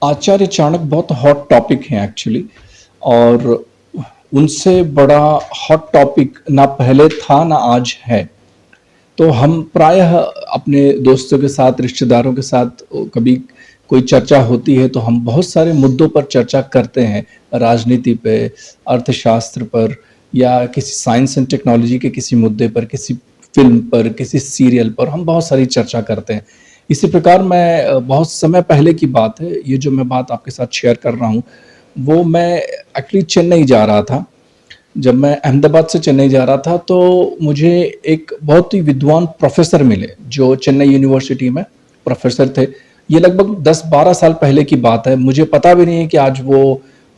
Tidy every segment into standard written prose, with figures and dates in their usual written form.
आचार्य चाणक्य बहुत hot topic हैं actually. और उनसे बड़ा हॉट टॉपिक ना पहले था ना आज है। तो हम प्रायः अपने दोस्तों के साथ, रिश्तेदारों के साथ कभी कोई चर्चा होती है तो हम बहुत सारे मुद्दों पर चर्चा करते हैं। राजनीति पे, अर्थशास्त्र पर, या किसी साइंस एंड टेक्नोलॉजी के किसी मुद्दे पर, किसी फिल्म पर, किसी सीरियल पर हम बहुत सारी चर्चा करते हैं। इसी प्रकार मैं बहुत समय पहले की बात है, ये जो मैं बात आपके साथ शेयर कर रहा हूँ, वो मैं एक्चुअली चेन्नई जा रहा था। जब मैं अहमदाबाद से चेन्नई जा रहा था तो मुझे एक बहुत ही विद्वान प्रोफेसर मिले, जो चेन्नई यूनिवर्सिटी में प्रोफेसर थे। ये लगभग 10-12 साल पहले की बात है। मुझे पता भी नहीं है कि आज वो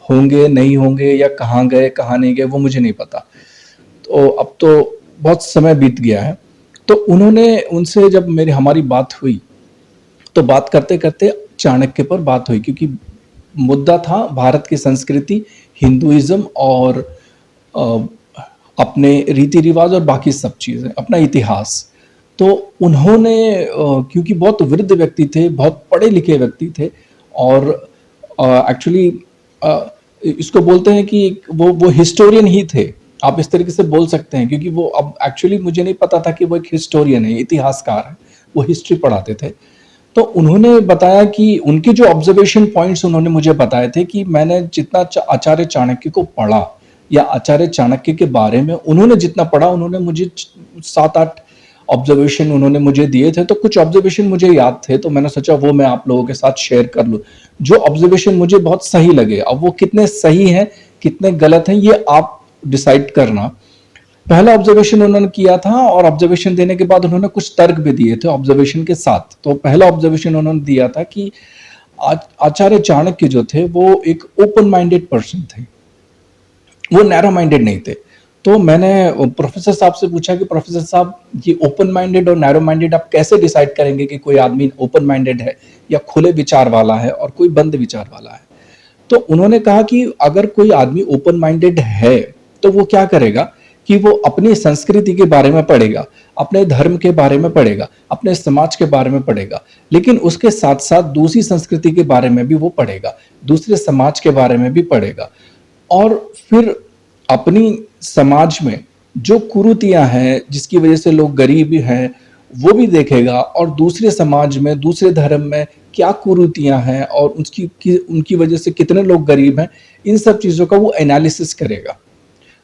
होंगे नहीं होंगे, या कहाँ गए कहाँ नहीं गए, वो मुझे नहीं पता। तो अब तो बहुत समय बीत गया है। तो उन्होंने उनसे जब मेरी हमारी बात हुई, तो बात करते करते चाणक्य पर बात हुई, क्योंकि मुद्दा था भारत की संस्कृति, हिंदुइज्म और अपने रीति रिवाज और बाकी सब चीज़ें, अपना इतिहास। तो उन्होंने क्योंकि बहुत वृद्ध व्यक्ति थे, बहुत पढ़े लिखे व्यक्ति थे, और एक्चुअली इसको बोलते हैं कि वो हिस्टोरियन ही थे। आप इस तरीके से बोल सकते हैं, क्योंकि वो, अब एक्चुअली मुझे नहीं पता था कि वो एक हिस्टोरियन है, इतिहासकार है। वो हिस्ट्री पढ़ाते थे। तो उन्होंने बताया कि उनके जो ऑब्जर्वेशन पॉइंट्स उन्होंने मुझे बताए थे, कि मैंने जितना आचार्य चाणक्य को पढ़ा, या आचार्य चाणक्य के बारे में उन्होंने जितना पढ़ा, उन्होंने मुझे 7-8 ऑब्जर्वेशन उन्होंने मुझे दिए थे। तो कुछ ऑब्जर्वेशन मुझे याद थे, तो मैंने सोचा वो मैं आप लोगों के साथ शेयर कर लूं, जो ऑब्जर्वेशन मुझे बहुत सही लगे। अब वो कितने सही हैं, कितने गलत हैं, ये आप डिसाइड करना। पहला ऑब्जर्वेशन उन्होंने किया था, और ऑब्जर्वेशन देने के बाद उन्होंने कुछ तर्क भी दिए थे ऑब्जर्वेशन के साथ। तो पहला ऑब्जर्वेशन उन्होंने दिया था कि आचार्य चाणक्य जो थे वो एक ओपन माइंडेड पर्सन थे, वो नैरो माइंडेड नहीं थे। तो मैंने प्रोफेसर साहब से पूछा कि प्रोफेसर साहब, ये ओपन माइंडेड और नैरो माइंडेड आप कैसे डिसाइड करेंगे कि कोई आदमी ओपन माइंडेड है, या खुले विचार वाला है, और कोई बंद विचार वाला है? तो उन्होंने कहा कि अगर कोई आदमी ओपन माइंडेड है तो वो क्या करेगा कि वो अपनी संस्कृति के बारे में पढ़ेगा, अपने धर्म के बारे में पढ़ेगा, अपने समाज के बारे में पढ़ेगा, लेकिन उसके साथ साथ दूसरी संस्कृति के बारे में भी वो पढ़ेगा, दूसरे समाज के बारे में भी पढ़ेगा। और फिर अपनी समाज में जो कुरीतियां हैं, जिसकी वजह से लोग गरीब हैं, वो भी देखेगा, और दूसरे समाज में, दूसरे धर्म में क्या कुरीतियां हैं, और उनकी वजह से कितने लोग गरीब हैं, इन सब चीजों का वो एनालिसिस करेगा।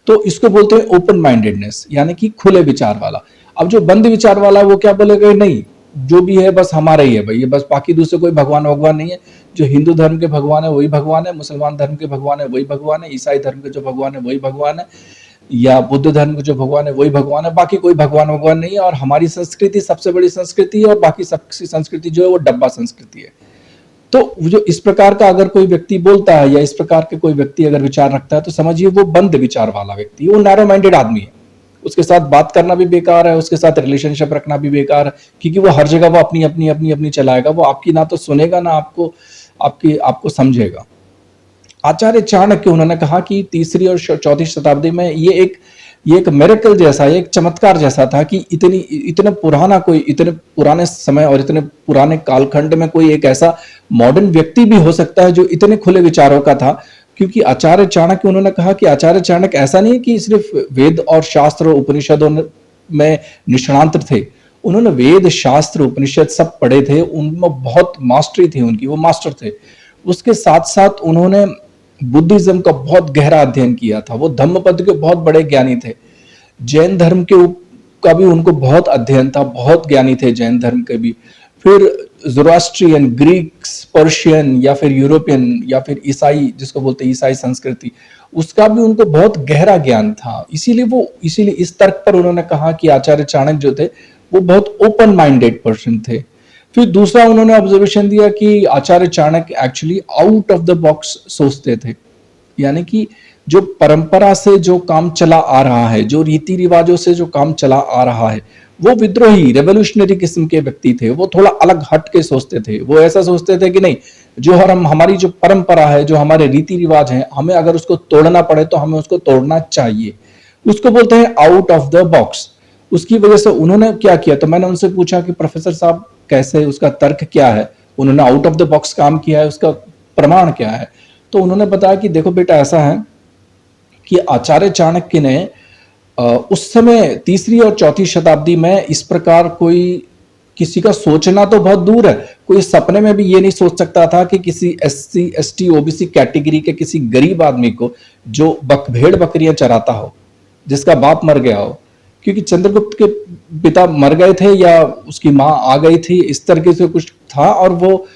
तो इसको बोलते हैं ओपन माइंडेडनेस, यानी कि खुले विचार वाला। अब जो बंद विचार वाला, वो क्या बोलेगा, नहीं जो भी है बस हमारा ही है भाई, ये बस, बाकी दूसरे कोई भगवान भगवान नहीं है। जो हिंदू धर्म के भगवान है वही भगवान है, मुसलमान धर्म के भगवान है वही भगवान है, ईसाई धर्म के जो भगवान है वही भगवान है, या बुद्ध धर्म के जो भगवान है वही भगवान है, बाकी कोई भगवान भगवान नहीं है। और हमारी संस्कृति सबसे बड़ी संस्कृति है, और बाकी सबकी संस्कृति जो है वो डब्बा संस्कृति है। तो जो इस प्रकार का अगर कोई व्यक्ति बोलता है, या इस प्रकार के कोई व्यक्ति अगर विचार रखता है, तो समझिए वो बंद विचार वाला व्यक्ति है, वो नैरो माइंडेड आदमी है। उसके साथ बात करना भी बेकार है, उसके साथ रिलेशनशिप रखना भी बेकार है, क्योंकि वो हर जगह वो अपनी अपनी अपनी अपनी चलाएगा। वो आपकी ना तो सुनेगा, ना आपको समझेगा। आचार्य चाणक्य, उन्होंने कहा कि तीसरी और चौथी शताब्दी में ये एक मिरेकल जैसा, एक चमत्कार जैसा था कि इतने पुराने समय और इतने पुराने कालखंड में कोई एक ऐसा मॉडर्न व्यक्ति भी हो सकता है जो इतने खुले विचारों का था। क्योंकि आचार्य चाणक्य, उन्होंने कहा कि आचार्य चाणक्य ऐसा नहीं कि सिर्फ वेद और शास्त्र और उपनिषदों में निष्णांत थे। उन्होंने वेद, शास्त्र, उपनिषद सब पढ़े थे, उनमें बहुत मास्टरी थी उनकी, वो मास्टर थे। उसके साथ साथ उन्होंने बुद्धिज्म का बहुत गहरा अध्ययन किया था, वो धम्मपद के बहुत बड़े ज्ञानी थे। जैन धर्म का भी उनको बहुत अध्ययन था, बहुत ज्ञानी थे जैन धर्म के भी। फिर ज़ोरास्ट्रियन, ग्रीक्स, पर्शियन, या फिर यूरोपियन, या फिर ईसाई, जिसको बोलते हैं ईसाई संस्कृति, उसका भी उनको बहुत गहरा ज्ञान था। इसीलिए इस तर्क पर उन्होंने कहा कि आचार्य चाणक्य जो थे वो बहुत ओपन माइंडेड पर्सन थे। फिर दूसरा उन्होंने ऑब्जर्वेशन दिया कि Acharya Chanakya actually out of the box सोचते थे, यानी कि जो परंपरा से जो काम चला आ रहा है, जो रीति रिवाजों से जो काम चला आ रहा है, वो विद्रोही, रेवोल्यूशनरी किस्म के व्यक्ति थे। वो थोड़ा अलग हट के सोचते थे। वो ऐसा सोचते थे कि नहीं, जो हमारी जो परंपरा है, जो हमारे रीति रिवाज हैं, हमें अगर उसको तोड़ना पड़े तो हमें उसको तोड़ना चाहिए। उसको बोलते हैं आउट ऑफ द बॉक्स। उसकी वजह से उन्होंने क्या किया, तो मैंने उनसे पूछा कि प्रोफेसर साहब कैसे, उसका तर्क क्या है? उन्होंने आउट ऑफ द बॉक्स काम किया है, उसका प्रमाण क्या है? तो उन्होंने बताया कि देखो बेटा, ऐसा है कि आचार्य चाणक्य ने उस समय तीसरी और चौथी शताब्दी में इस प्रकार कोई किसी का सोचना तो बहुत दूर है, कोई सपने में भी ये नहीं सोच सकता था कि किसी एससी एसटी ओबीसी कैटेगरी के किसी गरीब आदमी को जो भेड़ बकरियां चराता हो, जिसका बाप मर गया हो, क्योंकि चंद्रगुप्त के पिता मर गए थे या उसकी मां आ गई थी, इस तरीके से कुछ था। और वो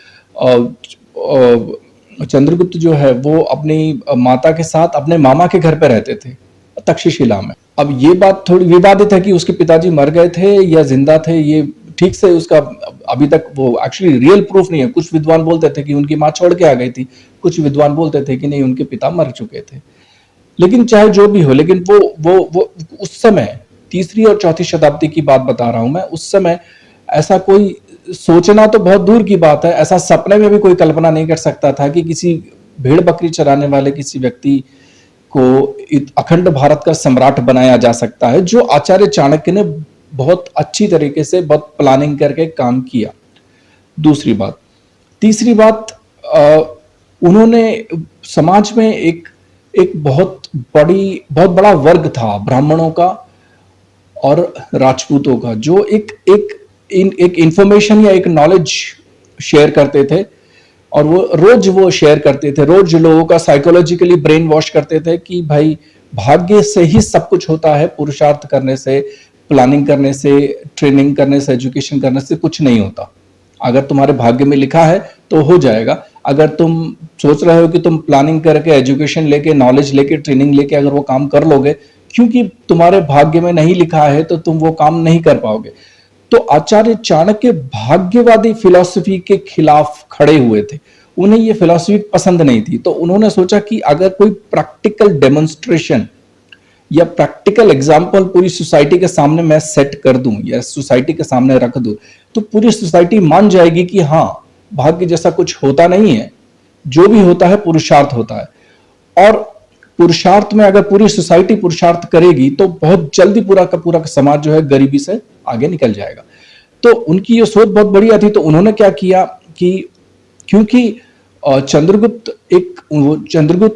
चंद्रगुप्त जो है वो अपनी माता के साथ अपने मामा के घर पे रहते थे तक्षशिला में। अब ये बात थोड़ी विवादित है कि उसके पिताजी मर गए थे या जिंदा थे, ये ठीक से उसका अभी तक वो एक्चुअली रियल प्रूफ नहीं है। कुछ विद्वान बोलते थे कि उनकी मां छोड़ के आ गई थी, कुछ विद्वान बोलते थे कि नहीं, उनके पिता मर चुके थे। लेकिन चाहे जो भी हो, लेकिन वो उस समय तीसरी और चौथी शताब्दी की बात बता रहा हूं मैं, उस समय ऐसा कोई सोचना तो बहुत दूर की बात है, ऐसा सपने में भी कोई कल्पना नहीं कर सकता था कि किसी भेड़ बकरी चराने वाले किसी व्यक्ति को अखंड भारत का सम्राट बनाया जा सकता है, जो आचार्य चाणक्य ने बहुत अच्छी तरीके से बहुत प्लानिंग करके काम किया। दूसरी बात, तीसरी बात, उन्होंने समाज में एक एक बहुत बड़ा वर्ग था ब्राह्मणों का और राजपूतों का, जो एक इंफॉर्मेशन या एक नॉलेज शेयर करते थे, और वो शेयर करते थे, रोज लोगों का साइकोलॉजिकली ब्रेन वॉश करते थे कि भाई भाग्य से ही सब कुछ होता है, पुरुषार्थ करने से, प्लानिंग करने से, ट्रेनिंग करने से, एजुकेशन करने से कुछ नहीं होता। अगर तुम्हारे भाग्य में लिखा है तो हो जाएगा। अगर तुम सोच रहे हो कि तुम प्लानिंग करके, एजुकेशन लेके, नॉलेज लेके, ट्रेनिंग लेके अगर वो काम कर लोगे, क्योंकि तुम्हारे भाग्य में नहीं लिखा है तो तुम वो काम नहीं कर पाओगे। तो आचार्य चाणक्य भाग्यवादी फिलॉसफी के खिलाफ खड़े हुए थे, उन्हें ये फिलॉसफी पसंद नहीं थी। तो उन्होंने सोचा कि अगर कोई प्रैक्टिकल डेमोन्स्ट्रेशन या प्रैक्टिकल एग्जाम्पल पूरी सोसाइटी के सामने मैं सेट कर दूं या सोसाइटी के सामने रख दूं, तो पूरी सोसाइटी मान जाएगी कि हाँ, भाग्य जैसा कुछ होता नहीं है, जो भी होता है पुरुषार्थ होता है। और पुरुषार्थ में अगर पूरी सोसाइटी पुरुषार्थ करेगी तो बहुत जल्दी पूरा का पूरा समाज जो है गरीबी से आगे निकल जाएगा। तो उनकी ये सोच बहुत बढ़िया थी। तो उन्होंने क्या किया कि क्योंकि चंद्रगुप्त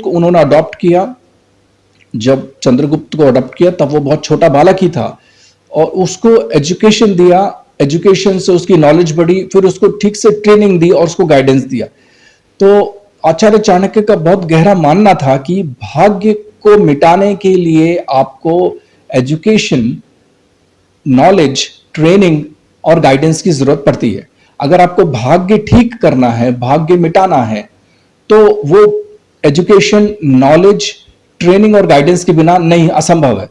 को उन्होंने अडॉप्ट किया, जब चंद्रगुप्त को अडॉप्ट किया तब वो बहुत छोटा बालक ही था, और उसको एजुकेशन दिया, एजुकेशन से उसकी नॉलेज बढ़ी, फिर उसको ठीक से ट्रेनिंग दी और उसको गाइडेंस दिया। तो आचार्य चाणक्य का बहुत गहरा मानना था कि भाग्य को मिटाने के लिए आपको एजुकेशन, नॉलेज, ट्रेनिंग और गाइडेंस की जरूरत पड़ती है। अगर आपको भाग्य ठीक करना है, भाग्य मिटाना है, तो वो एजुकेशन, नॉलेज, ट्रेनिंग और गाइडेंस के बिना नहीं, असंभव है।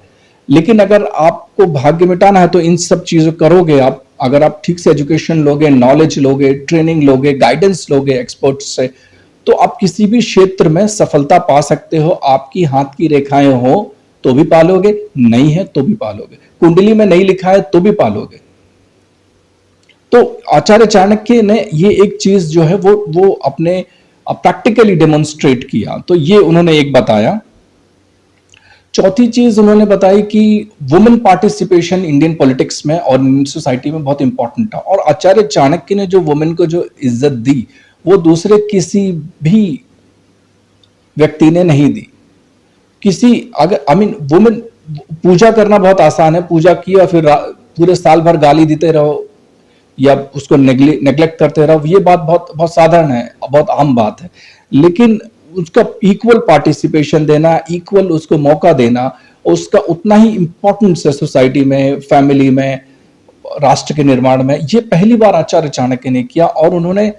लेकिन अगर आपको भाग्य मिटाना है तो इन सब चीजों करोगे आप। अगर आप ठीक से एजुकेशन लोगे, नॉलेज लोगे, ट्रेनिंग लोगे, गाइडेंस लोगे एक्सपर्ट्स से, तो आप किसी भी क्षेत्र में सफलता पा सकते हो। आपकी हाथ की रेखाएं हो तो भी पालोगे, नहीं है तो भी पालोगे, कुंडली में नहीं लिखा है तो भी पालोगे। तो आचार्य चाणक्य ने ये एक चीज जो है वो अपने प्रैक्टिकली डेमोन्स्ट्रेट किया। तो ये उन्होंने एक बताया। चौथी चीज उन्होंने बताई कि वुमेन पार्टिसिपेशन इंडियन पॉलिटिक्स में और इंडियन सोसाइटी में बहुत इंपॉर्टेंट था। और आचार्य चाणक्य ने जो वुमेन को जो इज्जत दी, वो दूसरे किसी भी व्यक्ति ने नहीं दी। किसी अगर वुमेन, पूजा करना बहुत आसान है, पूजा किया फिर पूरे साल भर गाली देते रहो या उसको नेग्लेक्ट करते रहो, ये बात बहुत बहुत साधारण है, बहुत आम बात है। लेकिन उसका इक्वल पार्टिसिपेशन देना, इक्वल उसको मौका देना, उसका उतना ही इंपॉर्टेंस है सोसाइटी में, फैमिली में, राष्ट्र के निर्माण में, ये पहली बार आचार्य चाणक्य ने किया। और उन्होंने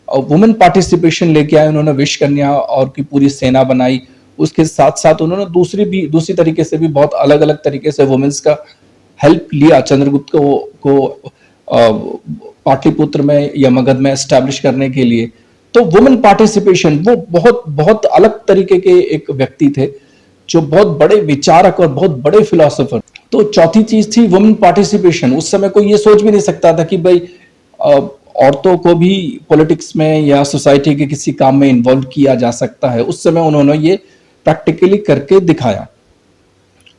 वुमेन पार्टिसिपेशन लेके आए, उन्होंने विश्वकन्या और की पूरी सेना बनाई। उसके साथ साथ उन्होंने दूसरी तरीके से भी बहुत अलग अलग तरीके से वुमेन्स का हेल्प लिया चंद्रगुप्त को पाटलिपुत्र में या मगध में एस्टैब्लिश करने के लिए। तो वुमेन पार्टिसिपेशन, वो बहुत बहुत अलग तरीके के एक व्यक्ति थे, जो बहुत बड़े विचारक और बहुत बड़े फिलोसोफर। तो चौथी चीज थी वुमेन पार्टिसिपेशन। उस समय कोई ये सोच भी नहीं सकता था कि भाई औरतों को भी पॉलिटिक्स में या सोसाइटी के किसी काम में इन्वॉल्व किया जा सकता है। उस समय उन्होंने ये प्रैक्टिकली करके दिखाया।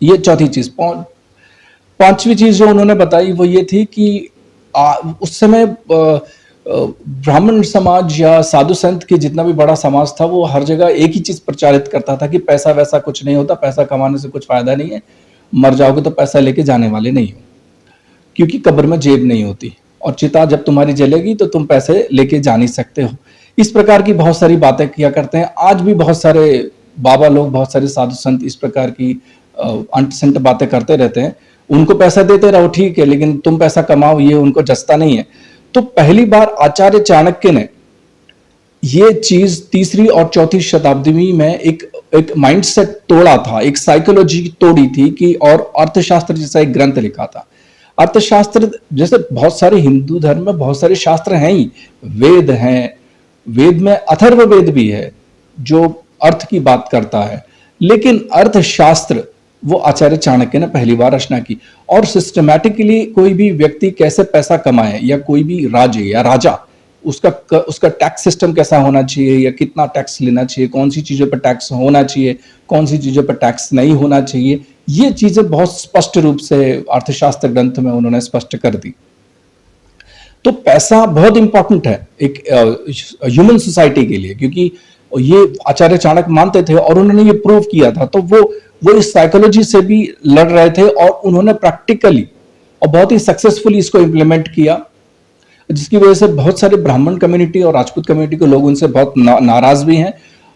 ये चौथी चीज। पांचवी चीज जो उन्होंने बताई वो ये थी कि उस समय ब्राह्मण समाज या साधु संत की जितना भी बड़ा समाज था वो हर जगह एक ही चीज प्रचारित करता था कि पैसा वैसा कुछ नहीं होता, पैसा कमाने से कुछ फायदा नहीं है, मर जाओगे तो पैसा लेके जाने वाले नहीं हो, क्योंकि कब्र में जेब नहीं होती और चिता जब तुम्हारी जलेगी तो तुम पैसे लेके जा नहीं सकते हो। इस प्रकार की बहुत सारी बातें किया करते हैं। आज भी बहुत सारे बाबा लोग, बहुत सारे साधु संत इस प्रकार की अंट संट बातें करते रहते हैं। उनको पैसा देते रहो ठीक है, लेकिन तुम पैसा कमाओ ये उनको जचता नहीं है। तो पहली बार आचार्य चाणक्य ने ये चीज तीसरी और चौथी शताब्दी में एक माइंडसेट तोड़ा था, एक साइकोलॉजी तोड़ी थी कि, और अर्थशास्त्र जैसा एक ग्रंथ लिखा था। अर्थशास्त्र जैसे बहुत सारे हिंदू धर्म में बहुत सारे शास्त्र हैं ही, वेद हैं, वेद में अथर्ववेद भी है जो अर्थ की बात करता है, लेकिन अर्थशास्त्र वो आचार्य चाणक्य ने पहली बार रचना की। और सिस्टमैटिकली कोई भी व्यक्ति कैसे पैसा कमाए, या कोई भी राज्य या राजा, उसका टैक्स सिस्टम कैसा होना चाहिए, या कितना टैक्स लेना चाहिए, कौन सी चीजों पर टैक्स होना चाहिए, कौन सी चीजों पर टैक्स नहीं होना चाहिए, ये चीजें बहुत स्पष्ट रूप से अर्थशास्त्र ग्रंथ में उन्होंने स्पष्ट कर दी। तो पैसा बहुत इंपॉर्टेंट है एक ह्यूमन सोसाइटी के लिए, क्योंकि ये आचार्य चाणक्य मानते थे और उन्होंने ये प्रूव किया था। तो वो इस साइकोलॉजी से भी लड़ रहे थे और उन्होंने प्रैक्टिकली और बहुत ही सक्सेसफुली इसको इंप्लीमेंट किया, जिसकी वजह से बहुत सारे ब्राह्मण कम्युनिटी और राजपूत कम्युनिटी के लोग उनसे बहुत नाराज भी हैं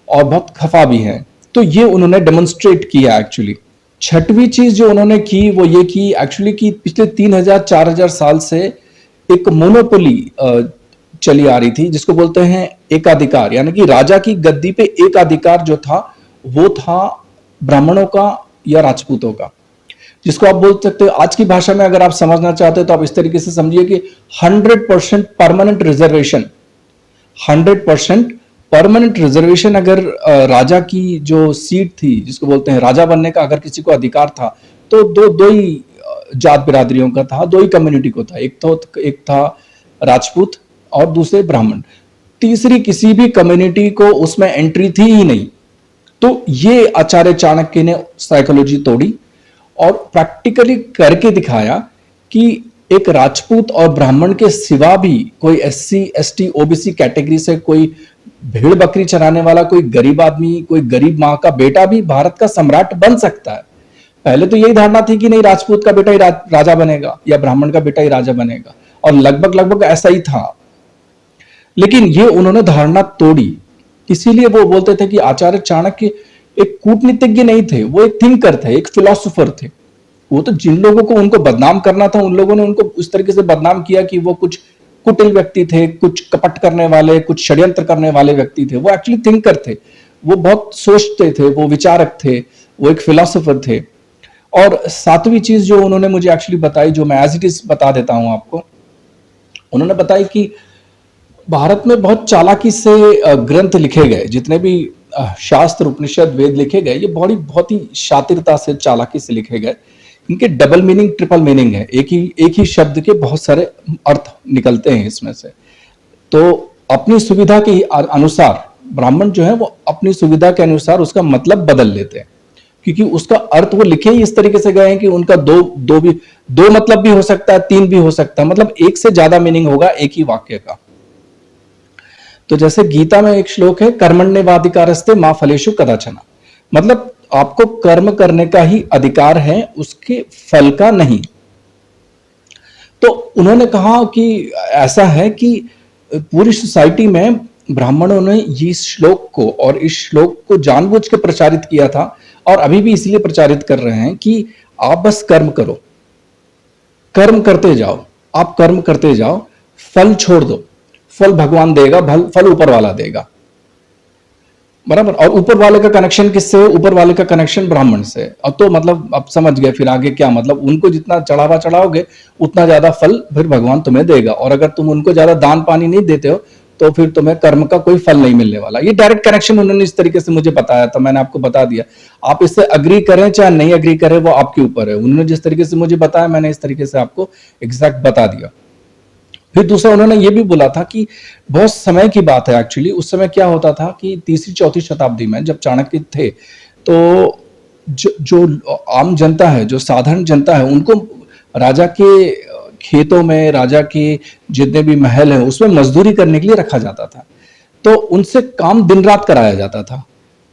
और बहुत खफा भी हैं। तो ये उन्होंने डेमोन्स्ट्रेट किया एक्चुअली। छठवीं चीज जो उन्होंने की वो ये की एक्चुअली कि पिछले 3000-4000 साल से एक मोनोपोली चली आ रही थी, जिसको बोलते हैं एकाधिकार, यानी कि राजा की गद्दी पे एकाधिकार जो था वो था ब्राह्मणों का या राजपूतों का, जिसको आप बोल सकते हो आज की भाषा में अगर आप समझना चाहते हो तो आप इस तरीके से समझिए कि 100% परमानेंट रिजर्वेशन, 100% परमानेंट रिजर्वेशन अगर राजा की जो सीट थी, जिसको बोलते हैं राजा बनने का, अगर किसी को अधिकार था तो दो ही जात बिरादरियों का था, दो ही कम्युनिटी को था, एक था राजपूत और दूसरे ब्राह्मण, तीसरी किसी भी कम्युनिटी को उसमें एंट्री थी ही नहीं। तो ये आचार्य चाणक्य ने साइकोलॉजी तोड़ी और प्रैक्टिकली करके दिखाया कि एक राजपूत और ब्राह्मण के सिवा भी कोई SC ST OBC कैटेगरी से कोई भेड़ बकरी चराने वाला, कोई गरीब आदमी, कोई गरीब मां का बेटा भी भारत का सम्राट बन सकता है। पहले तो यही धारणा थी कि नहीं, राजपूत का बेटा ही राजा बनेगा या ब्राह्मण का बेटा ही राजा बनेगा, और लगभग ऐसा ही था। लेकिन ये उन्होंने धारणा तोड़ी, इसीलिए वो बोलते थे कि आचार्य चाणक्य एक कूटनीतिज्ञ नहीं थे, वो एक थिंकर थे, एक फिलोसोफर थे। वो तो जिन लोगों को उनको बदनाम करना था उन लोगों ने उनको उस तरीके से बदनाम किया कि वो कुछ कुटिल व्यक्ति थे, कुछ कपट करने वाले, कुछ षड्यंत्र करने वाले व्यक्ति थे। वो एक्चुअली थिंकर थे, वो बहुत सोचते थे, वो विचारक थे, वो एक फिलोसोफर थे। और सातवीं चीज जो उन्होंने मुझे एक्चुअली बताई, जो मैं एज इट इज बता देता हूं आपको, उन्होंने बताई कि भारत में बहुत चालाकी से ग्रंथ लिखे गए, जितने भी शास्त्र उपनिषद वेद लिखे गए, ये बहुत ही शातिरता से चालाकी से लिखे गए। इनके डबल मीनिंग ट्रिपल मीनिंग है, एक ही शब्द के बहुत सारे अर्थ निकलते हैं इसमें से। तो अपनी सुविधा के अनुसार ब्राह्मण जो है वो अपनी सुविधा के अनुसार उसका मतलब बदल लेते हैं, क्योंकि उसका अर्थ वो लिखे ही इस तरीके से गए हैं कि उनका दो मतलब भी हो सकता है, तीन भी हो सकता है, मतलब एक से ज्यादा मीनिंग होगा एक ही वाक्य का। तो जैसे गीता में एक श्लोक है, कर्मण्येवाधिकारस्ते मा फलेषु कदाचन, मतलब आपको कर्म करने का ही अधिकार है, उसके फल का नहीं। तो उन्होंने कहा कि ऐसा है कि पूरी सोसाइटी में ब्राह्मणों ने इस श्लोक को और इस श्लोक को जानबूझ के प्रचारित किया था, और अभी भी इसलिए प्रचारित कर रहे हैं कि आप बस कर्म करो, कर्म करते जाओ, आप कर्म करते जाओ, फल छोड़ दो, फल भगवान देगा, फल ऊपर वाला देगा, बराबर। और ऊपर वाले का कनेक्शन किससे है? ऊपर वाले का कनेक्शन ब्राह्मण से। अब तो मतलब आप समझ गए फिर आगे क्या, मतलब उनको जितना चढ़ावा चढ़ाओगे उतना ज्यादा फल फिर भगवान तुम्हें देगा, और अगर तुम उनको ज्यादा दान पानी नहीं देते हो तो फिर तुम्हें कर्म का कोई फल नहीं मिलने वाला। ये डायरेक्ट कनेक्शन उन्होंने इस तरीके से मुझे बताया था, मैंने आपको बता दिया। आप इससे अग्री करें चाहे नहीं अग्री करें वो आपके ऊपर है। उन्होंने जिस तरीके से मुझे बताया मैंने इस तरीके से आपको एग्जैक्ट बता दिया। फिर दूसरा उन्होंने ये भी बोला था कि बहुत समय की बात है एक्चुअली, उस समय क्या होता था कि तीसरी चौथी शताब्दी में जब चाणक्य थे तो जो आम जनता है, जो साधारण जनता है, उनको राजा के खेतों में, राजा के जितने भी महल हैं, उसमें मजदूरी करने के लिए रखा जाता था। तो उनसे काम दिन रात कराया जाता था,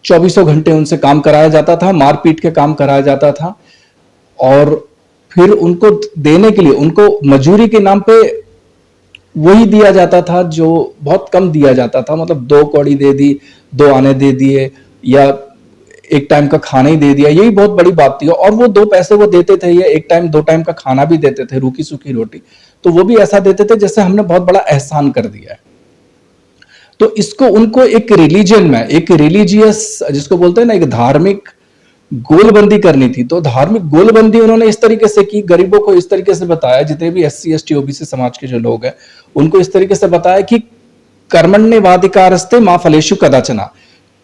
चौबीसों घंटे उनसे काम कराया जाता था, मारपीट के काम कराया जाता था। और फिर उनको देने के लिए उनको मजूरी के नाम पे वही दिया जाता था जो बहुत कम दिया जाता था, मतलब 2 कौड़ी दे दी, 2 आने दे दिए, या एक टाइम का खाना ही दे दिया, यही बहुत बड़ी बात थी। और वो 2 पैसे वो देते थे, या एक टाइम 2 टाइम का खाना भी देते थे, रूखी सूखी रोटी। तो वो भी ऐसा देते थे जैसे हमने बहुत बड़ा एहसान कर दिया है। तो इसको उनको एक रिलीजन में, एक रिलीजियस जिसको बोलते हैं ना, एक धार्मिक गोलबंदी करनी थी। तो धार्मिक गोलबंदी उन्होंने इस तरीके से की, गरीबों को इस तरीके से बताया, जितने भी SC ST OBC समाज के जो लोग हैं उनको इस तरीके से बताया कि कर्मण्येवाधिकारस्ते मा फलेषु कदाचन,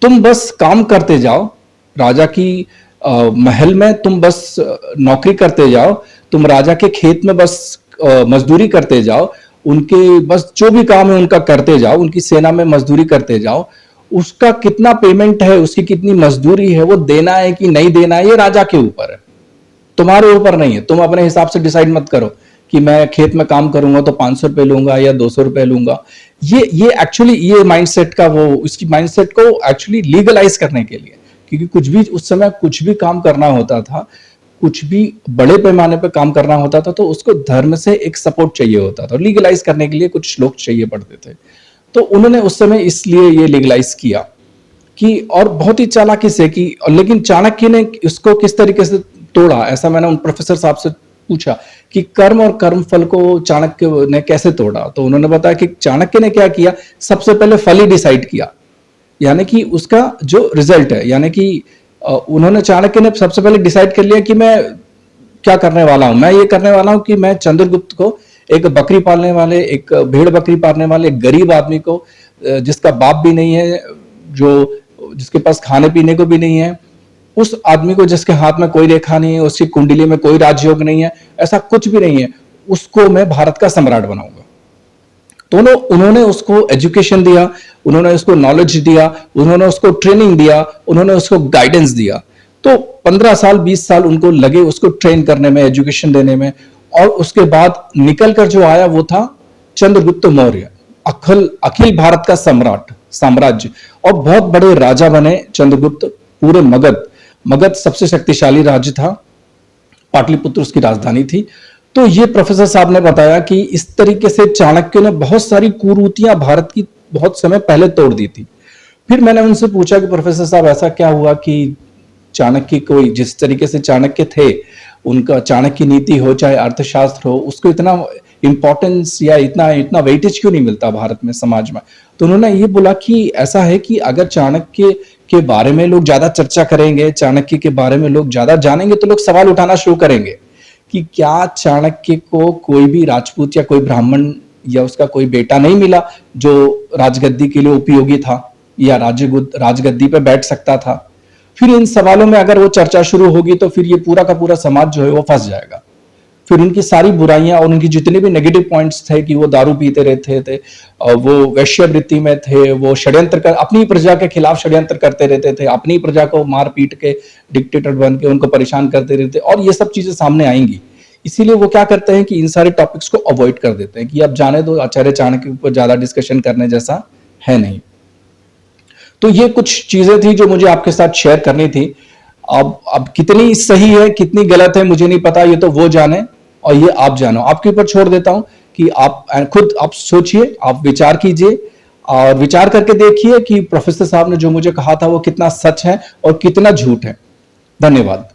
तुम बस काम करते जाओ, राजा की महल में तुम बस नौकरी करते जाओ, तुम राजा के खेत में बस मजदूरी करते जाओ, उनके बस जो भी काम है उनका करते जाओ, उनकी सेना में मजदूरी करते जाओ। उसका कितना पेमेंट है, उसकी कितनी मजदूरी है, वो देना है कि नहीं देना है, ये राजा के ऊपर है, तुम्हारे ऊपर नहीं है। तुम अपने हिसाब से डिसाइड मत करो कि मैं खेत में काम करूंगा तो 500 रुपए लूंगा या 200 रुपए लूंगा। ये एक्चुअली ये माइंडसेट का, वो उसकी माइंडसेट को एक्चुअली लीगलाइज करने के लिए, क्योंकि कुछ भी उस समय कुछ भी काम करना होता था, कुछ भी बड़े पैमाने पर काम करना होता था, तो उसको धर्म से एक सपोर्ट चाहिए होता था, लीगलाइज करने के लिए कुछ लोग चाहिए पड़ते थे। तो उन्होंने उस समय इसलिए ये लीगलाइज किया कि, और बहुत ही चालाकी से की। लेकिन चाणक्य ने इसको किस तरीके से तोड़ा, ऐसा मैंने उन प्रोफेसर साहब से पूछा कि कर्म और कर्म फल को चाणक्य ने कैसे तोड़ा। तो उन्होंने बताया कि चाणक्य ने क्या किया, सबसे पहले फल ही डिसाइड किया, यानी कि उसका जो रिजल्ट है, यानी कि उन्होंने, चाणक्य ने सबसे पहले डिसाइड कर लिया कि मैं क्या करने वाला हूं। मैं ये करने वाला हूं कि मैं चंद्रगुप्त को, एक बकरी पालने वाले, एक भेड़ बकरी पालने वाले एक गरीब आदमी को, जिसका बाप भी नहीं है, जो जिसके पास खाने पीने को भी नहीं है, उस आदमी को जिसके हाथ में कोई रेखा नहीं है, उसकी कुंडली में कोई राजयोग नहीं है, ऐसा कुछ भी नहीं है, उसको मैं भारत का सम्राट बनाऊंगा। तो उन्होंने उसको एजुकेशन दिया, उन्होंने उसको नॉलेज दिया, उन्होंने उसको ट्रेनिंग दिया, उन्होंने उसको गाइडेंस दिया। तो 15 साल 20 साल उनको लगे उसको ट्रेन करने में, एजुकेशन देने में। और उसके बाद निकल कर जो आया वो था चंद्रगुप्त मौर्य, अखिल भारत का सम्राट, साम्राज्य। और बहुत बड़े राजा बने चंद्रगुप्त। पूरे मगध सबसे शक्तिशाली राज्य था, पाटलिपुत्र उसकी राजधानी थी। तो ये प्रोफेसर साहब ने बताया कि इस तरीके से चाणक्य ने बहुत सारी कुरीतियां भारत की बहुत समय पहले तोड़ दी थी। फिर मैंने उनसे पूछा कि प्रोफेसर साहब ऐसा क्या हुआ कि चाणक्य को, जिस तरीके से चाणक्य थे, उनका चाणक्य नीति हो चाहे अर्थशास्त्र हो, उसको इतना इंपॉर्टेंस या इतना इतना वेटेज क्यों नहीं मिलता भारत में, समाज में। तो उन्होंने ये बोला कि ऐसा है कि अगर चाणक्य के बारे में लोग ज्यादा चर्चा करेंगे, चाणक्य के बारे में लोग ज्यादा जानेंगे, तो लोग सवाल उठाना शुरू करेंगे कि क्या चाणक्य को कोई भी राजपूत या कोई ब्राह्मण या उसका कोई बेटा नहीं मिला जो राजगद्दी के लिए उपयोगी था या राजगद्दी पे बैठ सकता था। फिर इन सवालों में अगर वो चर्चा शुरू होगी तो फिर ये पूरा का पूरा समाज जो है वो फंस जाएगा। फिर उनकी सारी बुराइयां और उनकी जितने भी नेगेटिव पॉइंट्स थे कि वो दारू पीते रहते थे, वो वैश्यवृत्ति में थे, वो षड्यंत्र कर, अपनी प्रजा के खिलाफ षड्यंत्र करते रहते थे, अपनी प्रजा को मार पीट के डिक्टेटर बन के उनको परेशान करते रहते, और ये सब चीजें सामने आएंगी। इसीलिए वो क्या करते हैं कि इन सारे टॉपिक्स को अवॉइड कर देते हैं कि अब जाने दो, आचार्य चाणक्य पर ज्यादा डिस्कशन करने जैसा है नहीं। तो ये कुछ चीजें थी जो मुझे आपके साथ शेयर करनी थी। अब कितनी सही है कितनी गलत है मुझे नहीं पता, ये तो वो जाने और ये आप जानो। आपके ऊपर छोड़ देता हूं कि आप खुद आप सोचिए, आप विचार कीजिए और विचार करके देखिए कि प्रोफेसर साहब ने जो मुझे कहा था वो कितना सच है और कितना झूठ है। धन्यवाद।